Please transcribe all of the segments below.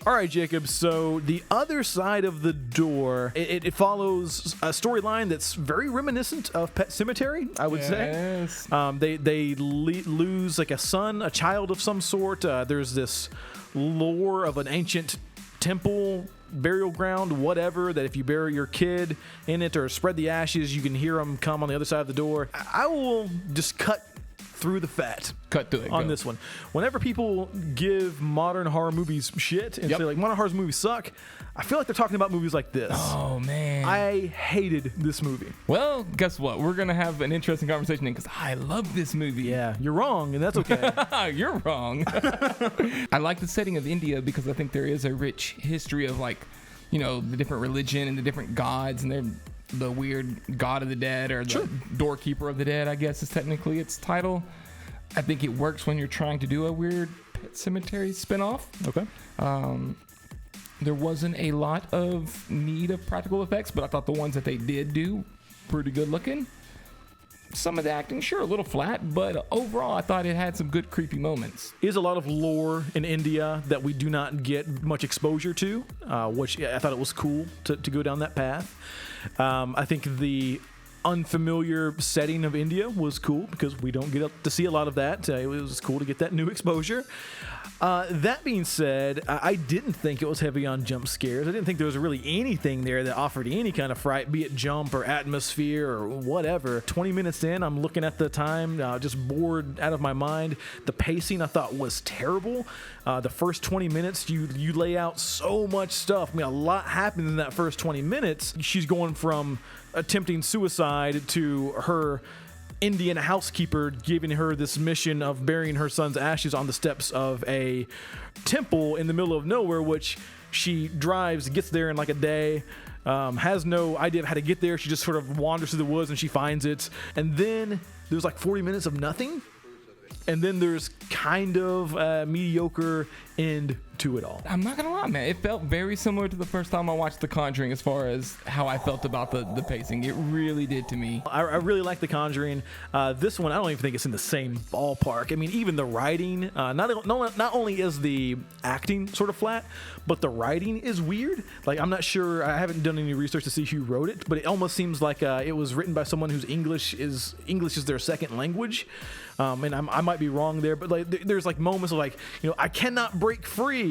All right, Jacob. So the other side of the door, it follows a storyline that's very reminiscent of Pet Sematary, I would say. They lose like a son, a child of some sort. There's this lore of an ancient temple, burial ground, whatever, that if you bury your kid in it or spread the ashes, you can hear them come on the other side of the door. I will just cut through the fat. Cut through it. On this one. Whenever people give modern horror movies shit and say like modern horror movies suck, I feel like they're talking about movies like this. Oh man, I hated this movie. Well, guess what? We're gonna have an interesting conversation because I love this movie. Yeah, you're wrong, and that's okay. You're wrong. I like the setting of India because I think there is a rich history of like, you know, the different religion and the different gods, and they're the weird god of the dead or the doorkeeper of the dead, I guess is technically its title. I think it works when you're trying to do a weird Pet Sematary spinoff. Okay. There wasn't a lot of need of practical effects, but I thought the ones that they did do pretty good looking. Some of the acting, sure, a little flat, but overall I thought it had some good creepy moments. Is a lot of lore in India that we do not get much exposure to, which I thought it was cool to go down that path. I think the unfamiliar setting of India was cool because we don't get to see a lot of that. It was cool to get that new exposure. That being said, I didn't think it was heavy on jump scares. I didn't think there was really anything there that offered any kind of fright, be it jump or atmosphere or whatever. 20 minutes in, I'm looking at the time, just bored out of my mind. The pacing I thought was terrible. The first 20 minutes, you lay out so much stuff. I mean, a lot happens in that first 20 minutes. She's going from attempting suicide to her Indian housekeeper giving her this mission of burying her son's ashes on the steps of a temple in the middle of nowhere, which she drives, gets there in like a day, has no idea of how to get there. She just sort of wanders through the woods and she finds it. And then there's like 40 minutes of nothing. And then there's kind of a mediocre end to it all. I'm not gonna lie, man. It felt very similar to the first time I watched The Conjuring as far as how I felt about the pacing. It really did to me. I really like The Conjuring. This one, I don't even think it's in the same ballpark. I mean, even the writing, not only is the acting sort of flat, but the writing is weird. Like, I'm not sure, I haven't done any research to see who wrote it, but it almost seems like it was written by someone whose English is their second language. And I might be wrong there, but like there's like moments of like, you know, I cannot break free,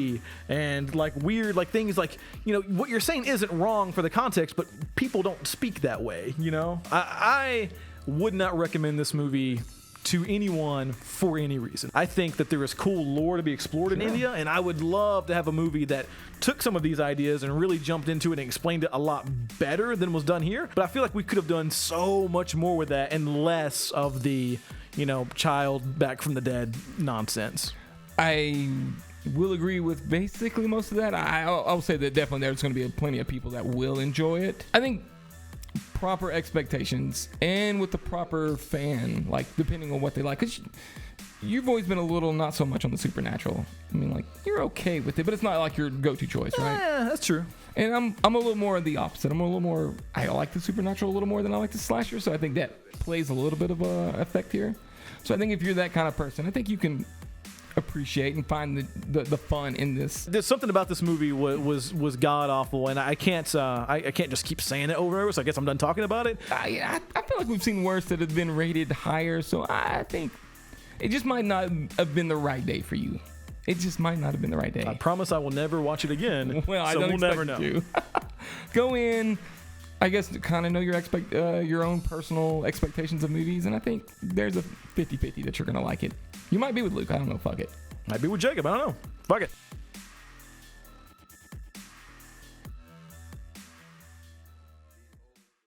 and like weird like things like, you know, what you're saying isn't wrong for the context, but people don't speak that way, you know. I would not recommend this movie to anyone for any reason. I think that there is cool lore to be explored in India, and I would love to have a movie that took some of these ideas and really jumped into it and explained it a lot better than was done here. But I feel like we could have done so much more with that and less of the, you know, child back from the dead nonsense. I will agree with basically most of that. I'll say that definitely there's going to be plenty of people that will enjoy it. I think proper expectations and with the proper fan, like depending on what they like, because you've always been a little not so much on the supernatural. I mean, like, you're okay with it, but it's not like your go-to choice, right? Yeah, that's true. And I'm a little more of the opposite. I like the supernatural a little more than I like the slasher, so I think that plays a little bit of a effect here. So I think if you're that kind of person, I think you can appreciate and find the fun in this. There's something about this movie was god awful, and I can't just keep saying it over and over. So I guess I'm done talking about it. I feel like we've seen worse that have been rated higher, so I think it just might not have been the right day for you. It just might not have been the right day. I promise I will never watch it again. Well, so we'll never know. You. Go in, I guess, to kind of know your own personal expectations of movies, and I think there's a 50-50 that you're gonna like it. You might be with Luke. I don't know. Fuck it. Might be with Jacob. I don't know. Fuck it.